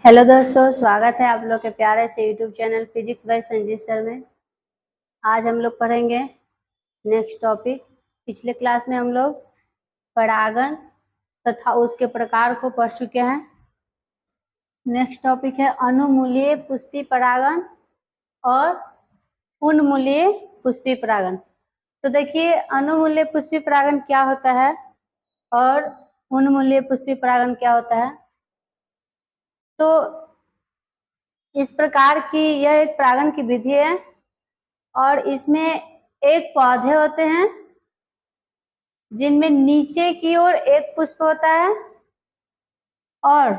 Hello दोस्तों, स्वागत है आप लोग के प्यारे से YouTube channel physics bye Sanjeet sir में। आज हम लोग पढ़ेंगे नेक्स्ट टॉपिक। पिछले क्लास में हम लोग परागण तथा उसके प्रकार को पढ़ चुके हैं। नेक्स्ट टॉपिक है अनुमूलीय पुष्पी परागण और उन्मूलीय पुष्पी परागण। तो देखिए, अनुमूलीय पुष्पी परागण क्या होता है और उन्मूलीय पुष्पी परागण क्या होता है। तो इस प्रकार की यह एक परागण की विधि है और इसमें एक पौधे होते हैं जिनमें नीचे की ओर एक पुष्प होता है और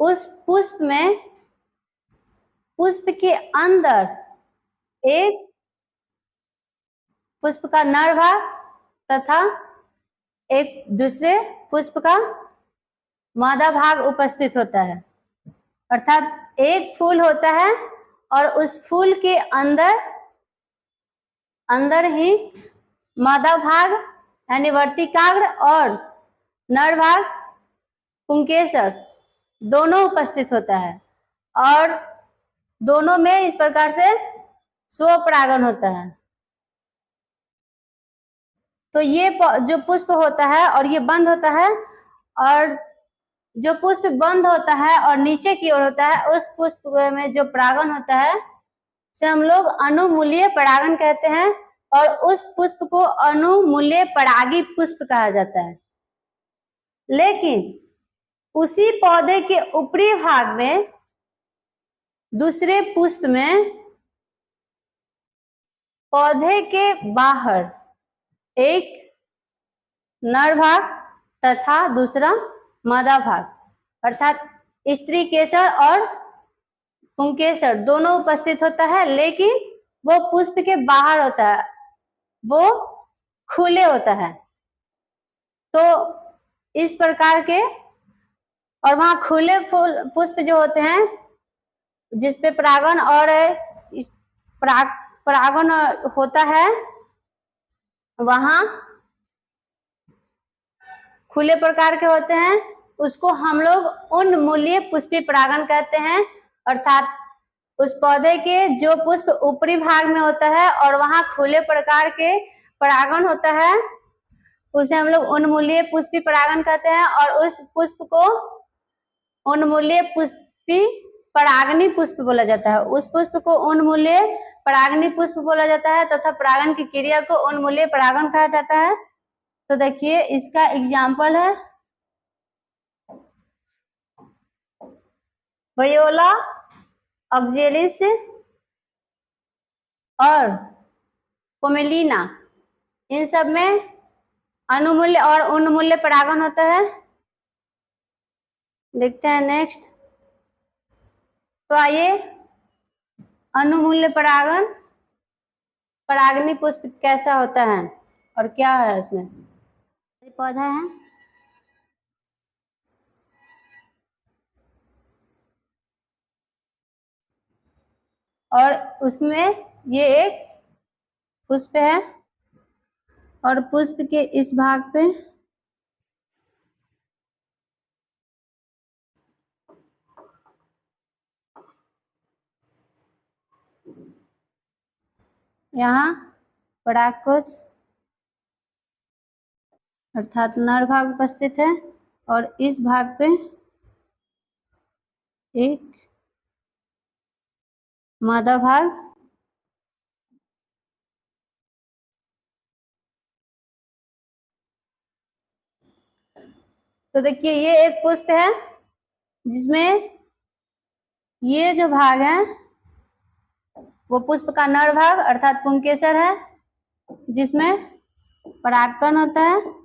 उस पुष्प में पुष्प के अंदर एक पुष्प का नर भाग तथा एक दूसरे पुष्प का मादा भाग उपस्थित होता है। अर्थात एक फूल होता है और उस फूल के अंदर ही मादा भाग यानी वर्तिकाग्र और नर भाग पुंकेसर दोनों उपस्थित होता है और दोनों में इस प्रकार से स्वपरागण होता है। तो ये जो पुष्प होता है और ये बंद होता है, और जो पुष्प बंद होता है और नीचे की ओर होता है उस पुष्प में जो परागण होता है उसे हम लोग अनुमूलीय परागण कहते हैं और उस पुष्प को अनुमूलीय परागी पुष्प कहा जाता है। लेकिन उसी पौधे के ऊपरी भाग में दूसरे पुष्प में पौधे के बाहर एक नर भाग तथा दूसरा मादा भाग अर्थात स्त्री केसर और पुंकेसर दोनों उपस्थित होता है, लेकिन वो पुष्प के बाहर होता है, वो खुले होता है। तो इस प्रकार के और वहां खुले फूल पुष्प जो होते हैं जिसपे परागण और परागण होता है, वहां खुले प्रकार के होते हैं, उसको हम लोग उन्मूलीय पुष्पी परागण कहते हैं। अर्थात उस पौधे के जो पुष्प ऊपरी भाग में होता है और वहां खुले प्रकार के परागण होता है उसे हम लोग उन्मूलीय पुष्पी परागण कहते हैं और उस पुष्प को उन्मूलीय पुष्पी परागनी पुष्प बोला जाता है। उस पुष्प को उन्मूलीय परागनी पुष्प बोला जाता है तथा परागण की क्रिया को उन्मूलीय परागण कहा जाता है। तो देखिए, इसका एग्जाम्पल है वायोला ऑक्जेलिस और पोमेलिना। इन सब में अनुमूल्य और उन्मूल्य परागण होता है। देखते हैं नेक्स्ट। तो आइए, अनुमूल्य परागण परागनी पुष्प कैसा होता है और क्या है इसमें। पौधा है और उसमें ये एक पुष्प है और पुष्प के इस भाग पे यहाँ परागकोश अर्थात नर भाग उपस्थित है और इस भाग पे एक मादा भाग तो देखिए, ये एक पुष्प है जिसमें ये जो भाग है वो पुष्प का नर भाग अर्थात पुंकेसर है जिसमें परागकण होता है,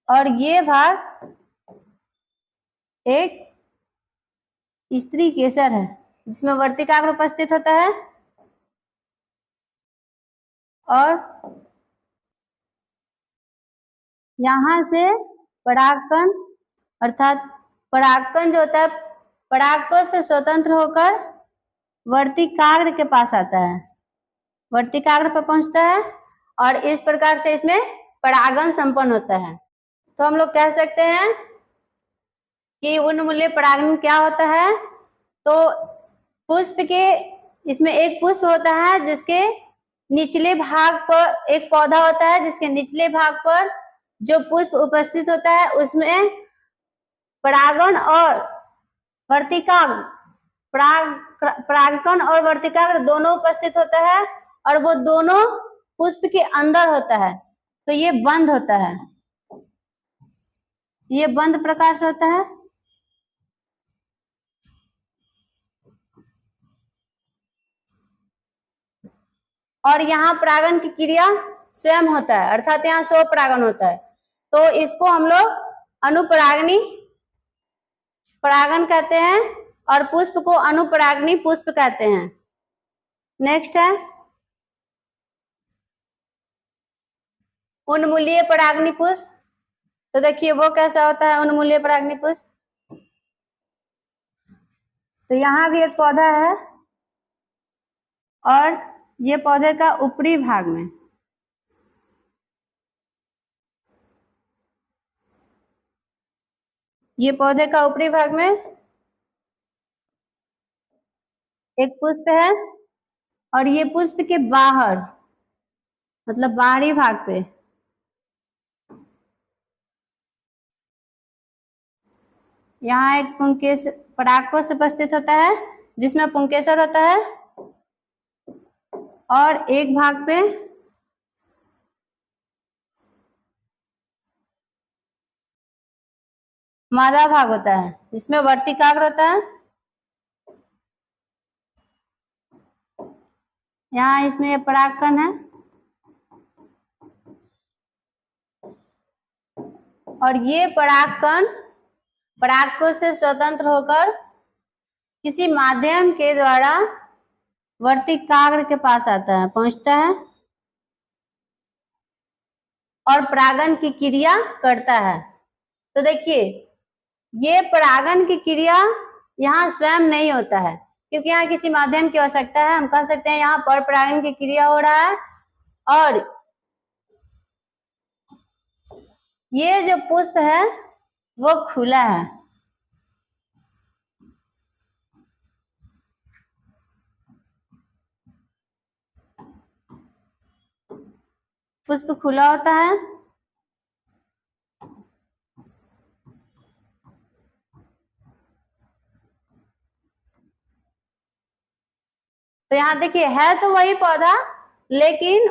और ये भाग एक स्त्री केसर है जिसमें वर्तिकाग्र उपस्थित होता है और यहाँ से परागकण अर्थात परागकण जो होता है परागकोश से स्वतंत्र होकर वर्तिकाग्र के पास आता है, वर्तिकाग्र पर पहुंचता है और इस प्रकार से इसमें परागण संपन्न होता है। तो हम लोग कह सकते हैं कि उन्मूल्य परागण क्या होता है। तो पुष्प के, इसमें एक पुष्प होता है जिसके निचले भाग पर एक पौधा होता है जिसके निचले भाग पर जो पुष्प उपस्थित होता है उसमें परागण और वर्तिकाग्र, परागकण और वर्तिकाग्र दोनों उपस्थित होता है और वो दोनों पुष्प के अंदर होता है। तो ये बंद होता है, ये बंद प्रकार से होता है। और यहाँ परागण की क्रिया स्वयं होता है, अर्थात यहाँ स्वपरागण होता है। तो इसको हम लोग अनुपरागनी परागण कहते हैं और पुष्प को अनुपरागनी पुष्प कहते हैं। नेक्स्ट है उन्मूल्य परागनी पुष्प। तो देखिए वो कैसा होता है उन्मूल्य परागनी पुष्प। तो यहाँ भी एक पौधा है और ये पौधे का ऊपरी भाग में, ये पौधे का ऊपरी भाग में एक पुष्प है और ये पुष्प के बाहर, मतलब बाहरी भाग पे यहाँ एक पुंकेश परागकोश उपस्थित होता है जिसमें पुंकेसर होता है और एक भाग पे मादा भाग होता है जिसमें वर्तिकाग्र होता है। यहाँ इसमें परागकण है और ये परागकण परागकोश से स्वतंत्र होकर किसी माध्यम के द्वारा वर्तिकाग्र के पास आता है, पहुंचता है और परागण की क्रिया करता है। तो देखिए ये परागण की क्रिया यहाँ स्वयं नहीं होता है क्योंकि यहाँ किसी माध्यम की आवश्यकता है। हम कह सकते हैं यहाँ पर परागण की क्रिया हो रहा है और ये जो पुष्प है वो खुला है। पुष्प खुला होता है तो यहाँ देखिए है तो वही पौधा लेकिन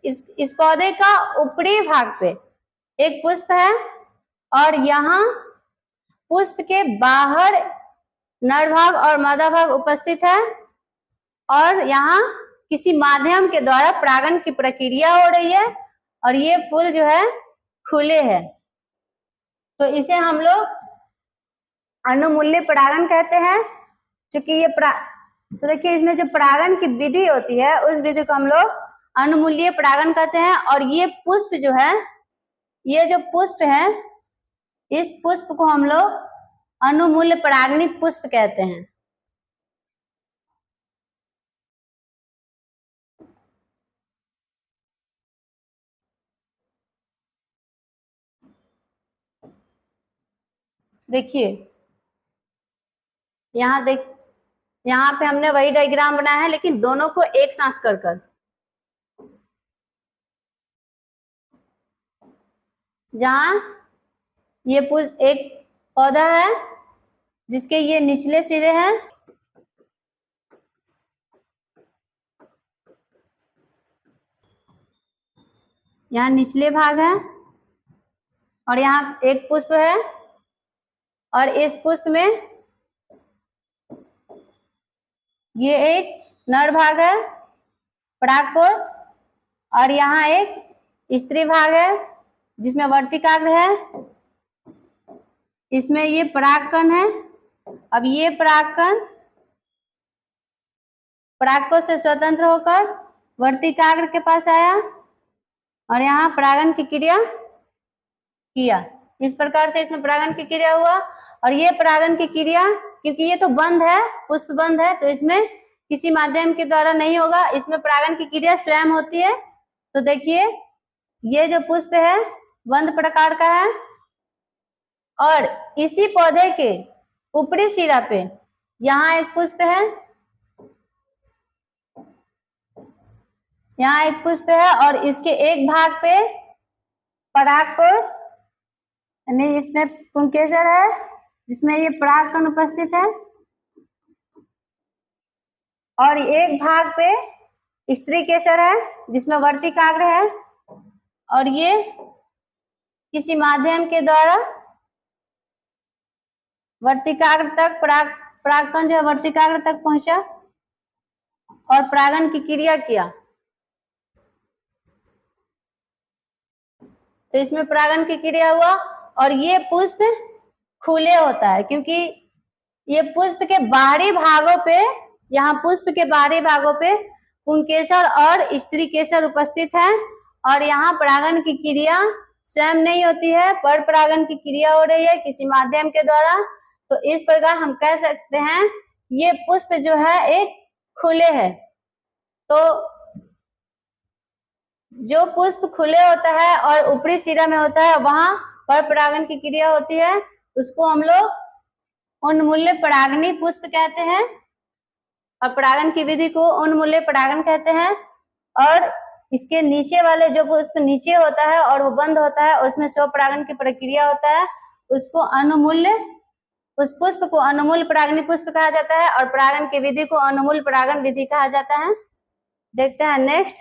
इस पौधे का ऊपरी भाग पे एक पुष्प है और यहाँ पुष्प के बाहर नर भाग और मादा भाग उपस्थित है और यहाँ किसी माध्यम के द्वारा परागण की प्रक्रिया हो रही है और ये फूल जो है खुले हैं। तो इसे हम लोग अनुमूल्य परागण कहते हैं। क्योंकि ये तो देखिए इसमें जो परागण की विधि होती है उस विधि को हम लोग अनुमूल्य परागण कहते हैं। और ये पुष्प जो है, ये जो पुष्प है इस पुष्प को हम लोग अनुमूल्य परागणी पुष्प कहते हैं। देखिए यहाँ पे हमने वही डायग्राम बनाया है लेकिन दोनों को एक साथ कर जहाँ ये एक पौधा है जिसके ये निचले सिरे हैं यहाँ निचले भाग है और यहाँ एक पुष्प है और इस पुष्प में ये एक नर भाग है परागकोश और यहाँ एक स्त्री भाग है जिसमें वर्तिकाग्र है, इसमें ये परागकण है। अब ये परागकण परागकोश से स्वतंत्र होकर वर्तिकाग्र के पास आया और यहाँ परागण की क्रिया किया। इस प्रकार से इसमें परागण की क्रिया हुआ और ये परागण की क्रिया क्योंकि ये तो बंद है, पुष्प बंद है, तो इसमें किसी माध्यम के द्वारा नहीं होगा, इसमें परागण की क्रिया स्वयं होती है। तो देखिए ये जो पुष्प है बंद प्रकार का है और इसी पौधे के ऊपरी सिरा पे यहाँ एक पुष्प है, यहाँ एक पुष्प है, और इसके एक भाग पे परागकोश यानी इसमें पुंकेसर है जिसमें ये परागकण उपस्थित है, और एक भाग पे स्त्री केसर है जिसमें वर्तिकाग्र है, और ये किसी माध्यम के द्वारा वर्तिकाग्र तक परागकण जो है वर्तिकाग्र तक पहुंचा और परागन की क्रिया किया। तो इसमें परागन की क्रिया हुआ, और ये पुष्प खुले होता है क्योंकि ये पुष्प के बाहरी भागों पे, यहाँ पुष्प के बाहरी भागों पे पुंकेसर और स्त्री केसर उपस्थित है, और यहाँ परागन की क्रिया स्वयं नहीं होती है, पर परागन की क्रिया हो रही है किसी माध्यम के द्वारा। तो इस प्रकार हम कह सकते हैं ये पुष्प जो है एक खुले है। तो जो पुष्प खुले होता है और ऊपरी सिरा में होता है वहां पर परागन की क्रिया होती है, उसको हम लोग उन्मूल्य परागनी पुष्प कहते हैं, और परागन की विधि को उन्मूल्य परागन कहते हैं। और इसके नीचे वाले जो पुष्प नीचे होता है और वो बंद होता है, उसमें स्वपरागन की प्रक्रिया होता है, उसको अनुमूल्य, उस पुष्प को अनुमूल्य परागनी पुष्प कहा जाता है, और परागन की विधि को अनुमूल्य परागन विधि कहा जाता है। देखते हैं नेक्स्ट।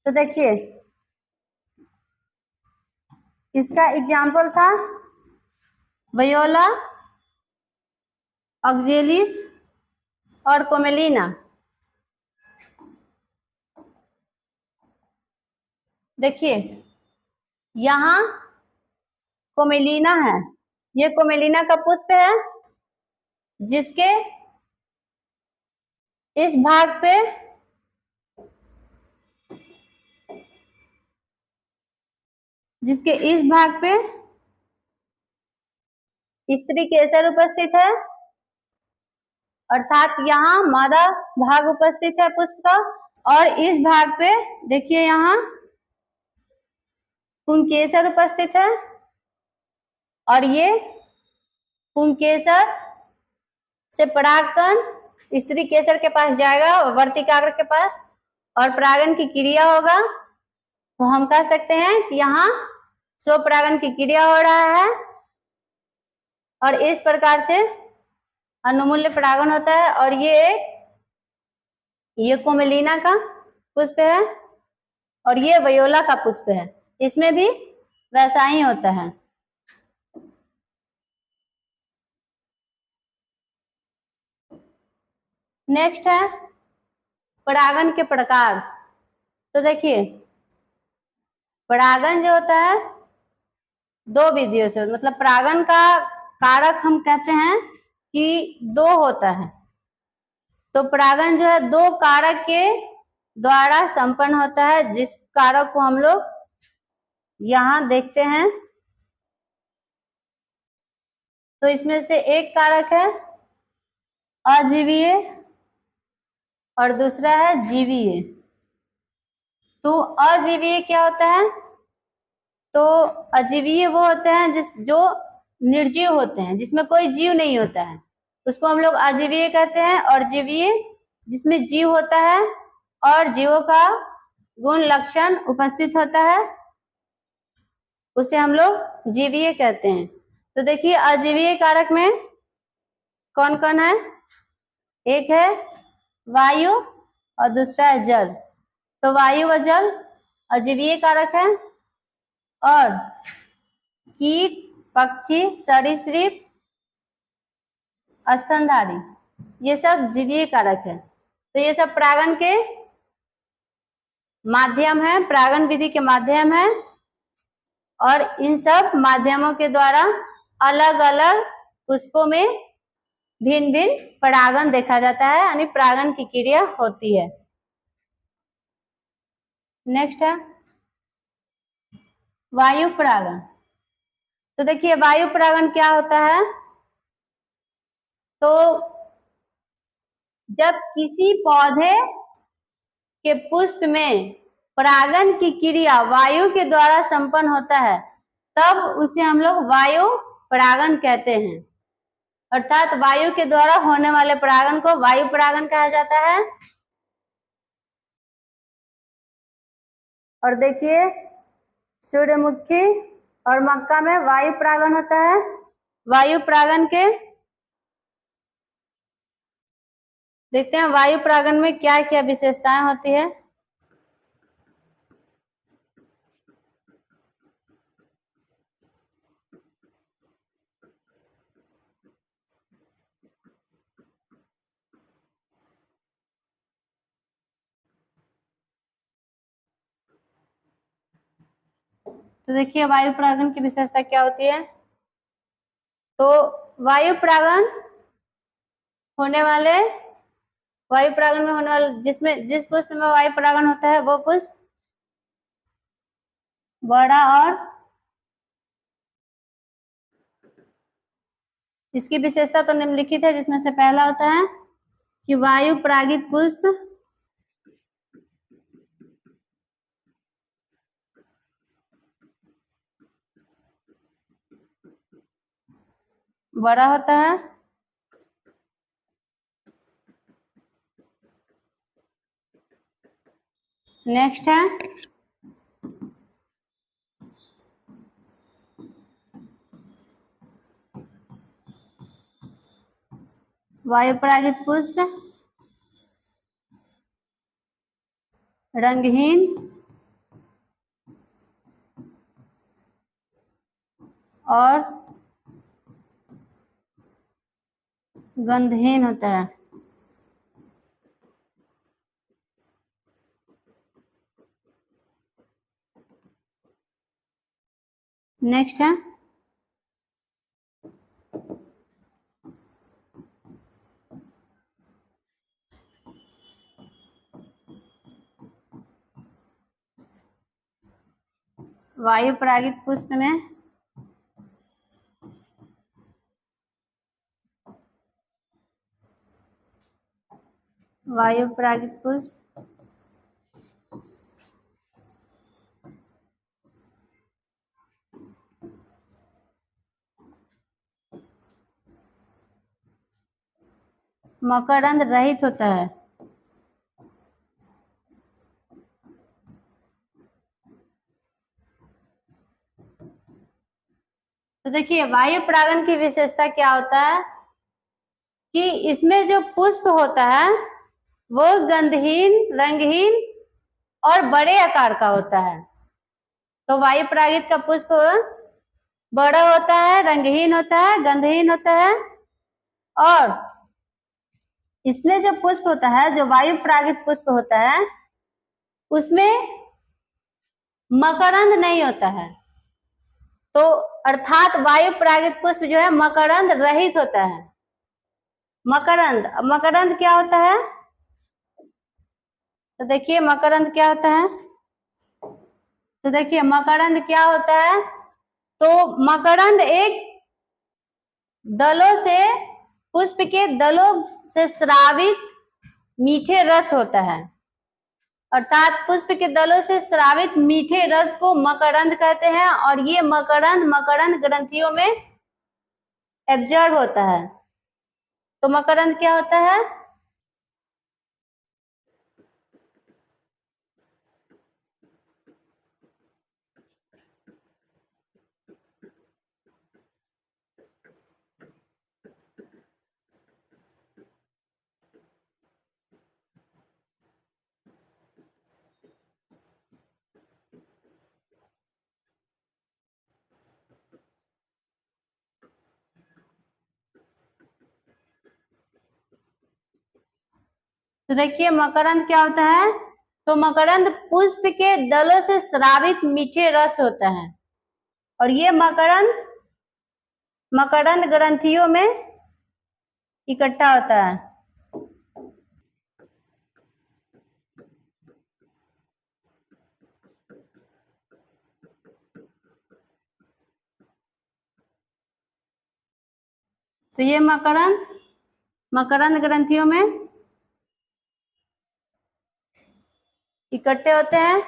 तो देखिए इसका एग्जाम्पल था वायोला, ऑक्जेलिस और कोमेलिना। देखिए यहाँ कोमेलिना है, ये कोमेलिना का पुष्प है जिसके इस भाग पे स्त्री केसर उपस्थित है, अर्थात यहाँ मादा भाग उपस्थित है पुष्प का, और इस भाग पे देखिए यहाँ पुंकेसर उपस्थित है, और ये पुंकेसर से परागकण स्त्री केसर के पास जाएगा वर्तिकाग्र के पास, और परागन की क्रिया होगा। तो हम कह सकते हैं कि यहाँ स्वपरागन की क्रिया हो रहा है, और इस प्रकार से अनुमूल्य परागन होता है। और ये कोमेलिना का पुष्प है, और ये वायोला का पुष्प है, इसमें भी वैसा ही होता है। नेक्स्ट है परागन के प्रकार। तो देखिए परागन जो होता है दो विधियों से, मतलब परागन का कारक हम कहते हैं कि दो होता है। तो परागन जो है दो कारक के द्वारा संपन्न होता है, जिस कारक को हम लोग यहाँ देखते हैं। तो इसमें से एक कारक है अजीवीय और दूसरा है जीवीय। तो अजीवीय क्या होता है? तो अजीवीय वो होते हैं जो निर्जीव होते हैं, जिसमें कोई जीव नहीं होता है, उसको हम लोग अजीवीय कहते हैं। और जीवीय जिसमें जीव होता है और जीवों का गुण लक्षण उपस्थित होता है, उसे हम लोग जीवीय कहते हैं। तो देखिए अजीवीय कारक में कौन कौन है? एक है वायु और दूसरा है जल। तो वायु व जल अजीवीय कारक है, और कीट, पक्षी, सरीसृप, स्तनधारी ये सब जीवीय कारक है। तो ये सब परागन के माध्यम है, परागन विधि के माध्यम है, और इन सब माध्यमों के द्वारा अलग अलग पुष्पों में भिन्न भिन्न परागन देखा जाता है, यानी परागन की क्रिया होती है। नेक्स्ट है वायु परागन। तो देखिए वायु परागन क्या होता है? तो जब किसी पौधे के पुष्प में परागण की क्रिया वायु के द्वारा संपन्न होता है तब उसे हम लोग वायु परागण कहते हैं। अर्थात वायु के द्वारा होने वाले परागण को वायु परागण कहा जाता है। और देखिए सूर्यमुखी और मक्का में वायु परागण होता है। वायु परागण के देखते हैं वायु परागण में क्या क्या विशेषताएं होती है। तो देखिए वायु परागण की विशेषता क्या होती है। तो वायु परागण होने वाले वायु परागण में होने वाले जिस पुष्प में वायु परागण होता है वो पुष्प बड़ा और इसकी विशेषता तो निम्नलिखित है, जिसमें से पहला होता है कि वायु परागित पुष्प बड़ा होता है। नेक्स्ट है वायु परागित पुष्प रंगहीन और गंधहीन होता है। नेक्स्ट है वायु परागित पुष्प में वायु परागित पुष्प मकरंद रहित होता है। तो देखिए वायु परागण की विशेषता क्या होता है कि इसमें जो पुष्प होता है वो गंधहीन, रंगहीन और बड़े आकार का होता है। तो वायु परागित का पुष्प बड़ा होता है, रंगहीन होता है, गंधहीन होता है और इसमें जो पुष्प होता है, जो वायु परागित पुष्प होता है, उसमें मकरंद नहीं होता है। तो अर्थात वायु परागित पुष्प जो है मकरंद रहित होता है। मकरंद, मकरंद क्या होता है? तो देखिए मकरंद क्या होता है। तो देखिए मकरंद क्या होता है। तो मकरंद एक दलों से, पुष्प के दलों से स्रावित मीठे रस होता है। अर्थात पुष्प के दलों से स्रावित मीठे रस को मकरंद कहते हैं और ये मकरंद ग्रंथियों में एब्जॉर्ब होता है। तो मकरंद क्या होता है? तो देखिए मकरंद क्या होता है। तो मकरंद पुष्प के दलों से स्रावित मीठे रस होता है और ये मकरंद ग्रंथियों में इकट्ठा होता है। तो ये मकरंद ग्रंथियों में इकट्ठे होते हैं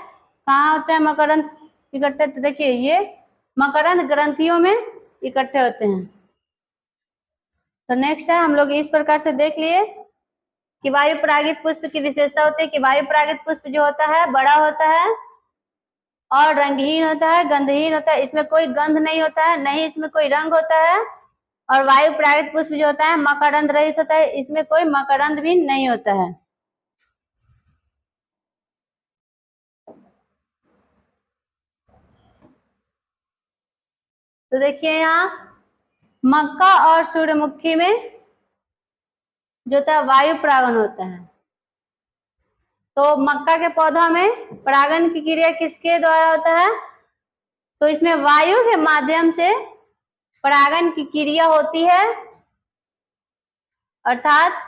कहाँ होते हैं मकरंद इकट्ठे? तो देखिए ये मकरंद ग्रंथियों में इकट्ठे होते हैं। तो नेक्स्ट है, हम लोग इस प्रकार से देख लिए कि वायु परागित पुष्प की विशेषता होती है कि वायु परागित पुष्प जो होता है बड़ा होता है और रंगहीन होता है, गंधहीन होता है, इसमें कोई गंध नहीं होता है, नहीं इसमें कोई रंग होता है। और वायु परागित पुष्प जो होता है मकरंद रहित होता है, इसमें कोई मकरंद भी नहीं होता है। तो देखिए यहाँ मक्का और सूर्यमुखी में जो होता है वायु परागण होता है। तो मक्का के पौधा में परागण की क्रिया किसके द्वारा होता है? तो इसमें वायु के माध्यम से परागण की क्रिया होती है, अर्थात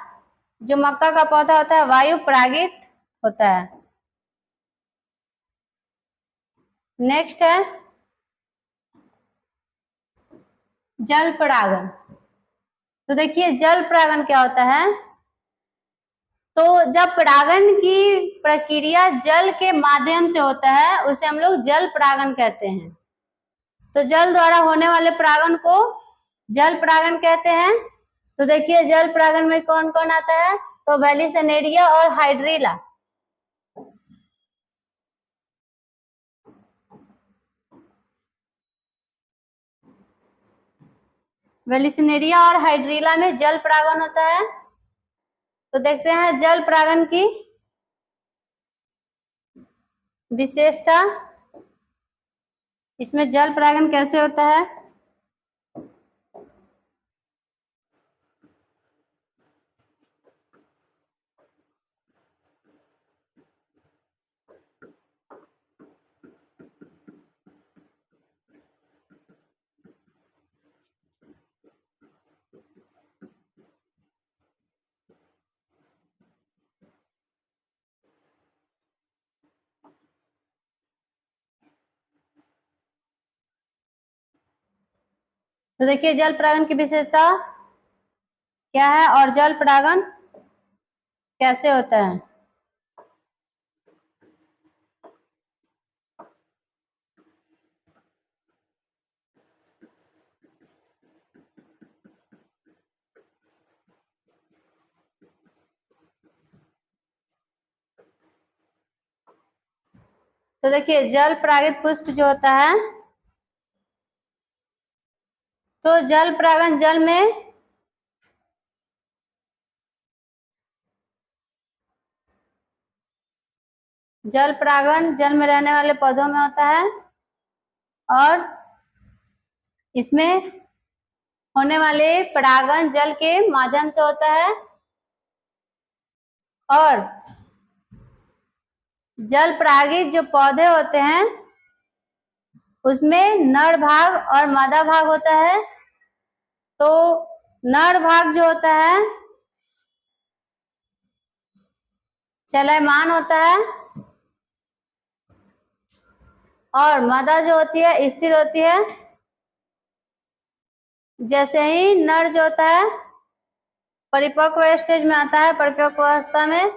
जो मक्का का पौधा होता है वायु परागित होता है। नेक्स्ट है जल परागण। तो देखिए जल परागण क्या होता है? तो जब परागण की प्रक्रिया जल के माध्यम से होता है उसे हम लोग जल परागण कहते हैं। तो जल द्वारा होने वाले परागण को जल परागण कहते हैं। तो देखिए जल परागण में कौन कौन आता है? तो वेलिसनेरिया और हाइड्रिला। वेलिसनेरिया और हाइड्रिला में जल परागण होता है। तो देखते हैं जल परागण की विशेषता, इसमें जल परागण कैसे होता है? तो देखिए जल परागण की विशेषता क्या है और जल परागण कैसे होता है? तो देखिए जल परागित पुष्प जो होता है, तो जल परागण जल में जल परागण जल में रहने वाले पौधों में होता है और इसमें होने वाले परागण जल के माध्यम से होता है। और जल परागित जो पौधे होते हैं उसमें नर भाग और मादा भाग होता है। तो नर भाग जो होता है चलयमान होता है और मादा जो होती है स्थिर होती है। जैसे ही नर जो होता है परिपक्व स्टेज में आता है, परिपक्व अवस्था में,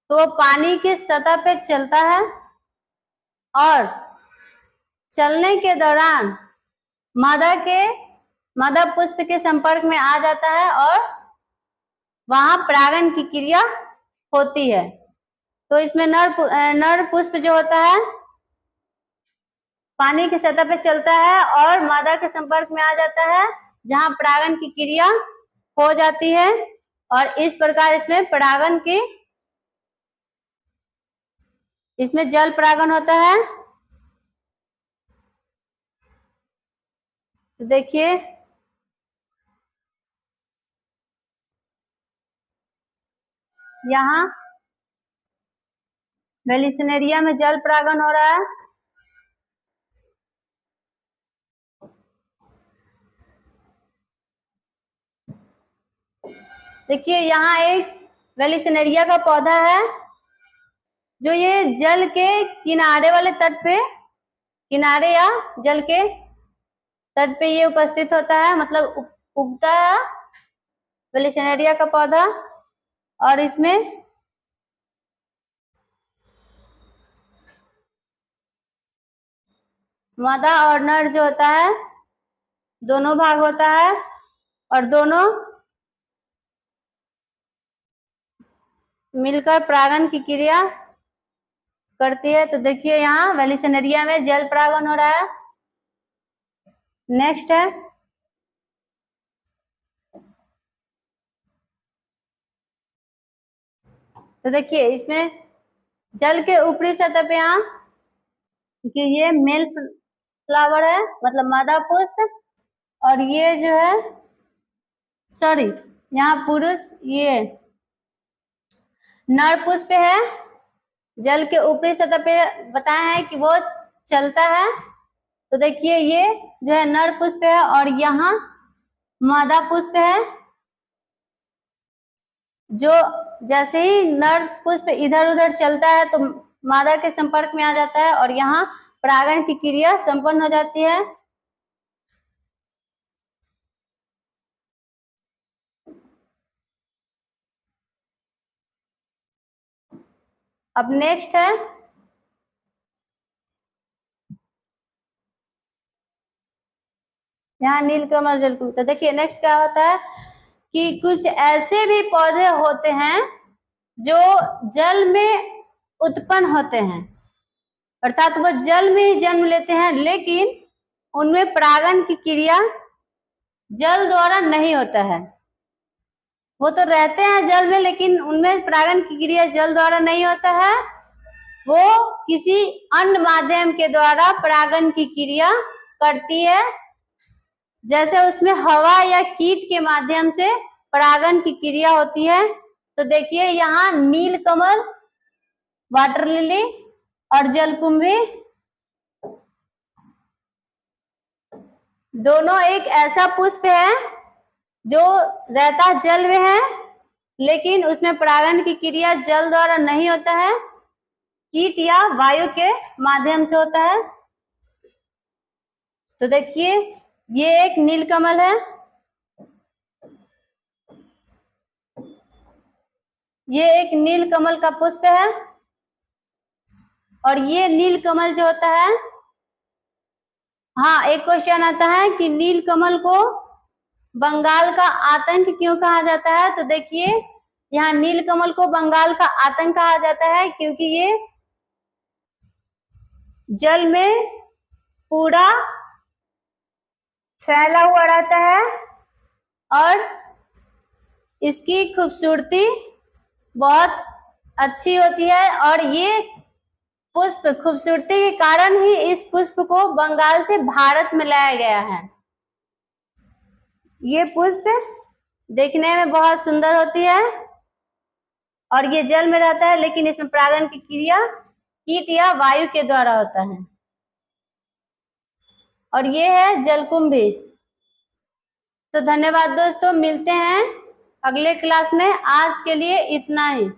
तो वो पानी की सतह पे चलता है और चलने के दौरान मादा पुष्प के संपर्क में आ जाता है और वहां परागण की क्रिया होती है। तो इसमें नर पुष्प जो होता है पानी की सतह पे चलता है और मादा के संपर्क में आ जाता है, जहां परागण की क्रिया हो जाती है और इस प्रकार इसमें जल परागण होता है। तो देखिए यहाँ वेलिसनेरिया में जल परागण हो रहा है। देखिए यहाँ एक वेलिसनेरिया का पौधा है जो ये जल के किनारे वाले तट पे, किनारे या जल के तट पे ये उपस्थित होता है, मतलब उगता है वेलिसनेरिया का पौधा। और इसमें मादा और नर जो होता है दोनों भाग होता है और दोनों मिलकर परागण की क्रिया करती है। तो देखिए यहाँ वेलिसिनेरिया में जल परागण हो रहा है। नेक्स्ट है तो देखिए इसमें जल के ऊपरी सतह पे यहाँ कि ये मेल फ्लावर है मतलब मादा पुष्प, और ये जो है सॉरी यहाँ पुरुष ये नर पुष्प है। जल के ऊपरी सतह पे बताया है कि वो चलता है। तो देखिए ये जो है नर पुष्प है और यहाँ मादा पुष्प है। जो जैसे ही नर पुष्प इधर उधर चलता है तो मादा के संपर्क में आ जाता है और यहाँ परागण की क्रिया संपन्न हो जाती है। अब नेक्स्ट है यहाँ नीलकमल जलकुंभी। तो देखिए नेक्स्ट क्या होता है कि कुछ ऐसे भी पौधे होते हैं जो जल में उत्पन्न होते हैं, अर्थात वो जल में ही जन्म लेते हैं, लेकिन उनमें परागण की क्रिया जल द्वारा नहीं होता है। वो तो रहते हैं जल में लेकिन उनमें परागण की क्रिया जल द्वारा नहीं होता है, वो किसी अन्य माध्यम के द्वारा परागण की क्रिया करती है। जैसे उसमें हवा या कीट के माध्यम से परागण की क्रिया होती है। तो देखिए यहाँ नीलकमल, वाटर लिली और जलकुंभी दोनों एक ऐसा पुष्प है जो रहता जल में है लेकिन उसमें परागण की क्रिया जल द्वारा नहीं होता है, कीट या वायु के माध्यम से होता है। तो देखिए ये एक नीलकमल है, ये एक नीलकमल का पुष्प है और ये नीलकमल जो होता है, हाँ एक क्वेश्चन आता है कि नीलकमल को बंगाल का आतंक क्यों कहा जाता है। तो देखिए यहाँ नीलकमल को बंगाल का आतंक कहा जाता है क्योंकि ये जल में पूरा फैला हुआ रहता है और इसकी खूबसूरती बहुत अच्छी होती है और ये पुष्प खूबसूरती के कारण ही इस पुष्प को बंगाल से भारत में लाया गया है। ये पुष्प देखने में बहुत सुंदर होती है और ये जल में रहता है लेकिन इसमें परागण की क्रिया कीट या वायु के द्वारा होता है। और ये है जलकुंभी। तो धन्यवाद दोस्तों, मिलते हैं अगले क्लास में। आज के लिए इतना ही।